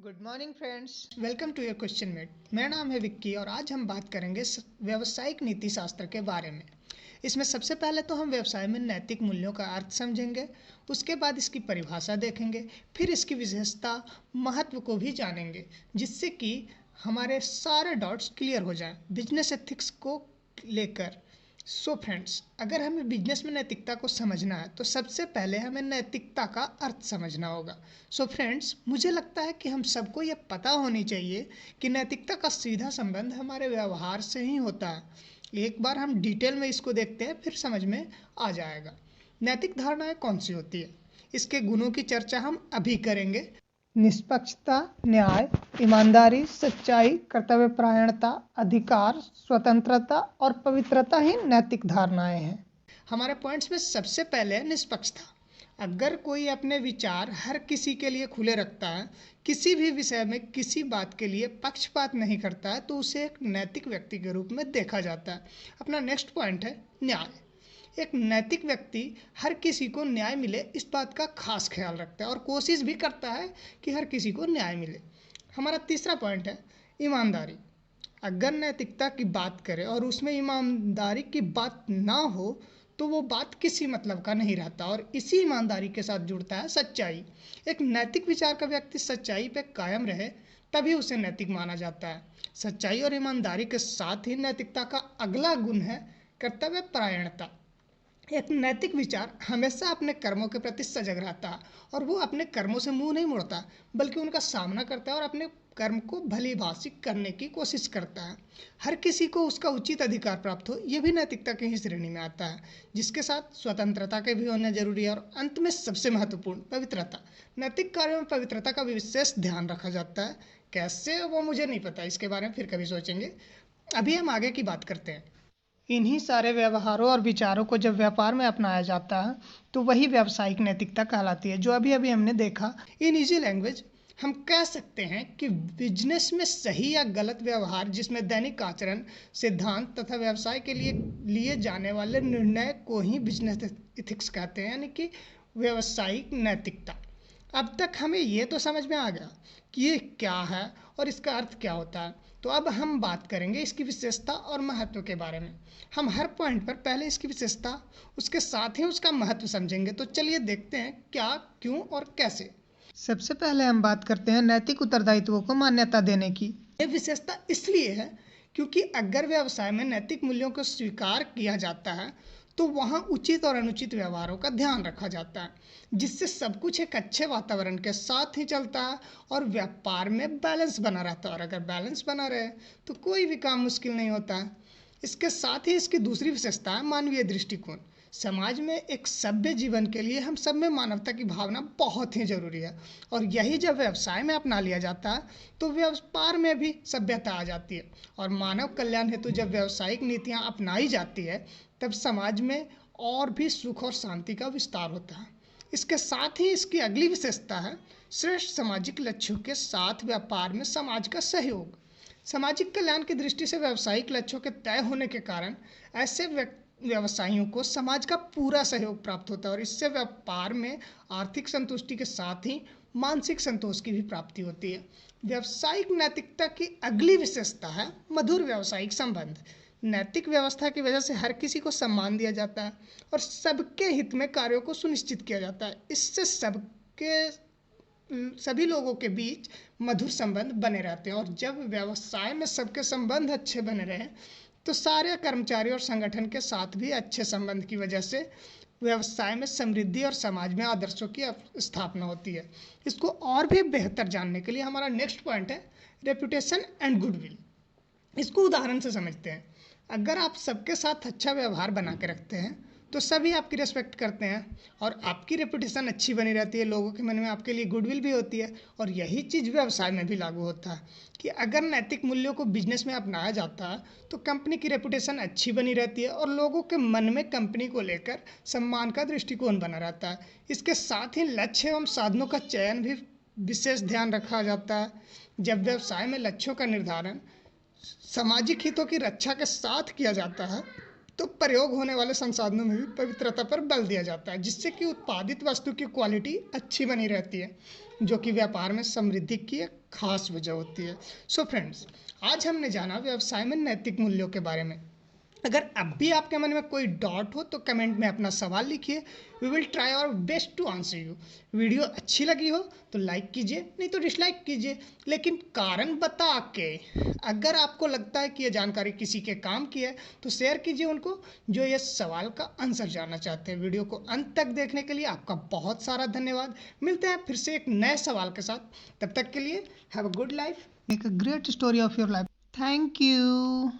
Good morning friends, welcome to your question mate. मेरा नाम है विक्की और आज हम बात करेंगे व्यावसायिक नीति शास्त्र के बारे में। इसमें सबसे पहले तो हम व्यवसाय में नैतिक मूल्यों का अर्थ समझेंगे, उसके बाद इसकी परिभाषा देखेंगे, फिर इसकी विशेषता महत्व को भी जानेंगे, जिससे कि हमारे सारे डाउट्स क्लियर हो जाएं बिजनेस एथिक्स को लेकर। सो फ्रेंड्स, अगर हमें बिजनेस में नैतिकता को समझना है तो सबसे पहले हमें नैतिकता का अर्थ समझना होगा। सो फ्रेंड्स, मुझे लगता है कि हम सबको ये पता होनी चाहिए कि नैतिकता का सीधा संबंध हमारे व्यवहार से ही होता है। एक बार हम डिटेल में इसको देखते हैं, फिर समझ में आ जाएगा। नैतिक धारणाएं कौन सी होती है, इसके गुणों की चर्चा हम अभी करेंगे। निष्पक्षता, न्याय, ईमानदारी, सच्चाई, कर्तव्यपरायणता, अधिकार, स्वतंत्रता और पवित्रता ही नैतिक धारणाएं हैं। हमारे पॉइंट्स में सबसे पहले निष्पक्षता। अगर कोई अपने विचार हर किसी के लिए खुले रखता है, किसी भी विषय में किसी बात के लिए पक्षपात नहीं करता है, तो उसे एक नैतिक व्यक्ति के रूप में देखा जाता है। अपना नेक्स्ट पॉइंट है न्याय। एक नैतिक व्यक्ति हर किसी को न्याय मिले इस बात का खास ख्याल रखता है और कोशिश भी करता है कि हर किसी को न्याय मिले। हमारा तीसरा पॉइंट है ईमानदारी। अगर नैतिकता की बात करें और उसमें ईमानदारी की बात ना हो तो वो बात किसी मतलब का नहीं रहता, और इसी ईमानदारी के साथ जुड़ता है सच्चाई। एक नैतिक विचार का व्यक्ति सच्चाई पे कायम रहे तभी उसे नैतिक माना जाता है। सच्चाई और ईमानदारी के साथ ही नैतिकता का अगला गुण है कर्तव्यपरायणता। एक नैतिक विचार हमेशा अपने कर्मों के प्रति सजग रहता है और वो अपने कर्मों से मुंह नहीं मोड़ता, बल्कि उनका सामना करता है और अपने कर्म को भली भांति करने की कोशिश करता है। हर किसी को उसका उचित अधिकार प्राप्त हो, ये भी नैतिकता की ही श्रेणी में आता है, जिसके साथ स्वतंत्रता के भी होना जरूरी है। और अंत में सबसे महत्वपूर्ण पवित्रता। नैतिक कार्यों में पवित्रता का विशेष ध्यान रखा जाता है। कैसे, वो मुझे नहीं पता, इसके बारे में फिर कभी सोचेंगे। अभी हम आगे की बात करते हैं। इन्हीं सारे व्यवहारों और विचारों को जब व्यापार में अपनाया जाता है तो वही व्यावसायिक नैतिकता कहलाती है, जो अभी अभी हमने देखा। इन इजी लैंग्वेज हम कह सकते हैं कि बिजनेस में सही या गलत व्यवहार, जिसमें दैनिक आचरण, सिद्धांत तथा व्यवसाय के लिए लिए जाने वाले निर्णय को ही बिजनेस एथिक्स कहते हैं, यानी कि व्यावसायिक नैतिकता। अब तक हमें ये तो समझ में आ गया कि ये क्या है और इसका अर्थ क्या होता है। तो अब हम बात करेंगे इसकी विशेषता और महत्व के बारे में। हम हर पॉइंट पर पहले इसकी विशेषता, उसके साथ ही उसका महत्व समझेंगे। तो चलिए देखते हैं क्या, क्यों और कैसे। सबसे पहले हम बात करते हैं नैतिक उत्तरदायित्वों को मान्यता देने की। ये विशेषता इसलिए है क्योंकि अगर व्यवसाय में नैतिक मूल्यों को स्वीकार किया जाता है तो वहाँ उचित और अनुचित व्यवहारों का ध्यान रखा जाता है, जिससे सब कुछ एक अच्छे वातावरण के साथ ही चलता है और व्यापार में बैलेंस बना रहता है। और अगर बैलेंस बना रहे तो कोई भी काम मुश्किल नहीं होता है। इसके साथ ही इसकी दूसरी विशेषता है मानवीय दृष्टिकोण। समाज में एक सभ्य जीवन के लिए हम सब में मानवता की भावना बहुत ही जरूरी है, और यही जब व्यवसाय में अपना लिया जाता है तो व्यापार में भी सभ्यता आ जाती है। और मानव कल्याण हेतु जब व्यावसायिक नीतियाँ अपनाई जाती है तब समाज में और भी सुख और शांति का विस्तार होता है। इसके साथ ही इसकी अगली विशेषता है श्रेष्ठ सामाजिक लक्ष्यों के साथ व्यापार में समाज का सहयोग। सामाजिक कल्याण की दृष्टि से व्यावसायिक लक्ष्यों के तय होने के कारण ऐसे व्यवसायियों को समाज का पूरा सहयोग प्राप्त होता है, और इससे व्यापार में आर्थिक संतुष्टि के साथ ही मानसिक संतोष की भी प्राप्ति होती है। व्यावसायिक नैतिकता की अगली विशेषता है मधुर व्यावसायिक संबंध। नैतिक व्यवस्था की वजह से हर किसी को सम्मान दिया जाता है और सबके हित में कार्यों को सुनिश्चित किया जाता है। इससे सभी लोगों के बीच मधुर संबंध बने रहते हैं, और जब व्यवसाय में सबके संबंध अच्छे बने रहे तो सारे कर्मचारी और संगठन के साथ भी अच्छे संबंध की वजह से व्यवसाय में समृद्धि और समाज में आदर्शों की स्थापना होती है। इसको और भी बेहतर जानने के लिए हमारा नेक्स्ट पॉइंट है रेपुटेशन एंड गुडविल। इसको उदाहरण से समझते हैं। अगर आप सबके साथ अच्छा व्यवहार बना के रखते हैं तो सभी आपकी रिस्पेक्ट करते हैं और आपकी रेपुटेशन अच्छी बनी रहती है, लोगों के मन में आपके लिए गुडविल भी होती है। और यही चीज़ व्यवसाय में भी लागू होता है कि अगर नैतिक मूल्यों को बिजनेस में अपनाया जाता है तो कंपनी की रेपुटेशन अच्छी बनी रहती है और लोगों के मन में कंपनी को लेकर सम्मान का दृष्टिकोण बना रहता है। इसके साथ ही लक्ष्य एवं साधनों का चयन भी विशेष ध्यान रखा जाता है। जब व्यवसाय में लक्ष्यों का निर्धारण सामाजिक हितों की रक्षा के साथ किया जाता है तो प्रयोग होने वाले संसाधनों में भी पवित्रता पर बल दिया जाता है, जिससे कि उत्पादित वस्तु की क्वालिटी अच्छी बनी रहती है, जो कि व्यापार में समृद्धि की एक खास वजह होती है। सो फ्रेंड्स, आज हमने जाना व्यवसाय में नैतिक मूल्यों के बारे में। अगर अब भी आपके मन में कोई डाउट हो तो कमेंट में अपना सवाल लिखिए। We will try our best to answer you. Video अच्छी लगी हो तो लाइक कीजिए, नहीं तो डिसलाइक कीजिए, लेकिन कारण बता के। अगर आपको लगता है कि यह जानकारी किसी के काम की है तो शेयर कीजिए उनको, जो ये सवाल का आंसर जानना चाहते हैं। वीडियो को अंत तक देखने के लिए आपका बहुत सारा धन्यवाद। मिलते हैं फिर से एक नए सवाल के साथ। तब तक के लिए have a good life, make a great story of your life. Thank you.